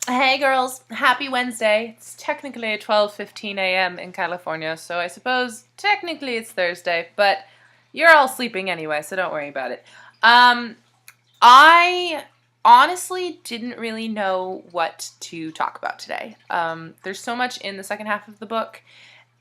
Hey girls, happy Wednesday. It's technically 12:15 a.m. in California, so I suppose technically it's Thursday, but you're all sleeping anyway, so don't worry about it. I honestly didn't really know what to talk about today. There's so much in the second half of the book,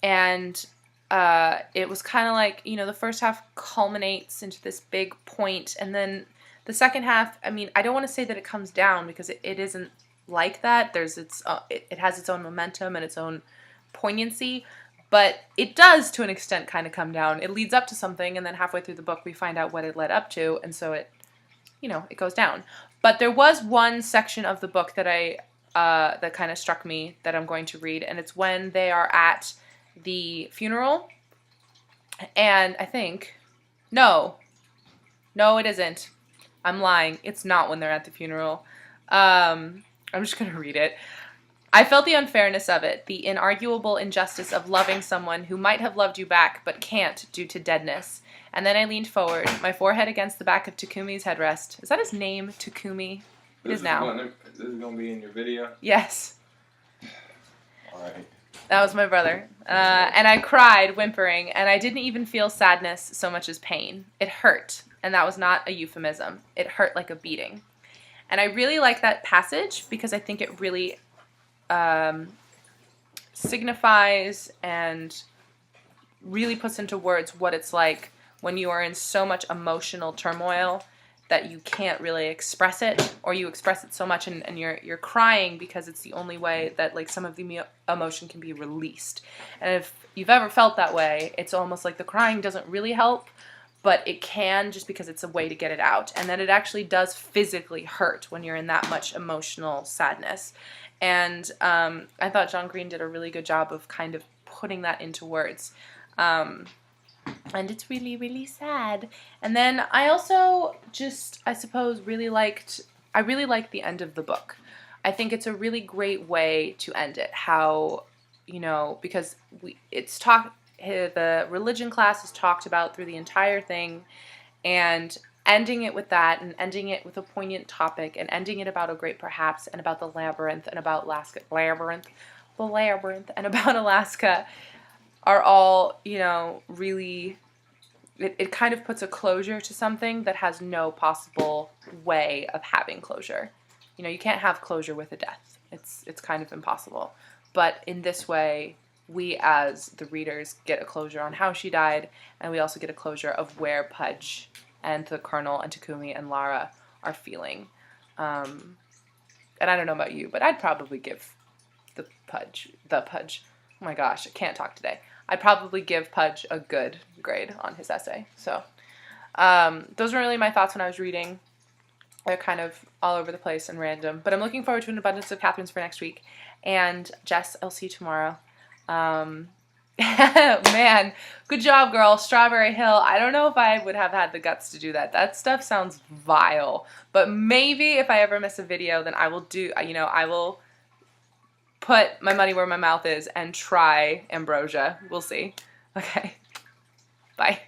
and it was kind of like, the first half culminates into this big point, and then the second half, I don't want to say that it comes down because it isn't like that. It has its own momentum and its own poignancy, but it does to an extent kind of come down. It leads up to something, and then halfway through the book we find out what it led up to, and so it goes down. But there was one section of the book that that kind of struck me that I'm going to read, and it's when they are at the funeral, and I think, no, it isn't. I'm lying. It's not when they're at the funeral. I'm just going to read it. I felt the unfairness of it, the inarguable injustice of loving someone who might have loved you back but can't due to deadness. And then I leaned forward, my forehead against the back of Takumi's headrest. Is that his name, Takumi? It is now. This is going to be in your video? Yes. All right. That was my brother. And I cried, whimpering, and I didn't even feel sadness so much as pain. It hurt, and that was not a euphemism. It hurt like a beating. And I really like that passage because I think it really signifies and really puts into words what it's like when you are in so much emotional turmoil that you can't really express it, or you express it so much and you're crying because it's the only way that like some of the emotion can be released. And if you've ever felt that way, it's almost like the crying doesn't really help, but it can, just because it's a way to get it out. And then it actually does physically hurt when you're in that much emotional sadness. And I thought John Green did a really good job of kind of putting that into words. And it's really, really sad. And then I also I suppose, really liked the end of the book. I think it's a really great way to end it. How, because the religion class is talked about through the entire thing, and ending it with that, and ending it with a poignant topic, and ending it about a great perhaps, and about the labyrinth, and about the labyrinth, and about Alaska, are all, really, it kind of puts a closure to something that has no possible way of having closure. You can't have closure with a death. It's kind of impossible. But in this way, we as the readers get a closure on how she died, and we also get a closure of where Pudge and the Colonel and Takumi and Lara are feeling. And I don't know about you, but I'd probably give the Pudge, oh my gosh, I can't talk today. I'd probably give Pudge a good grade on his essay. So those were really my thoughts when I was reading. They're kind of all over the place and random. But I'm looking forward to an abundance of Catherines for next week. And Jess, I'll see you tomorrow. Man, good job, girl. Strawberry Hill. I don't know if I would have had the guts to do that. That stuff sounds vile. But maybe if I ever miss a video, then I will I will put my money where my mouth is and try Ambrosia. We'll see. Okay. Bye.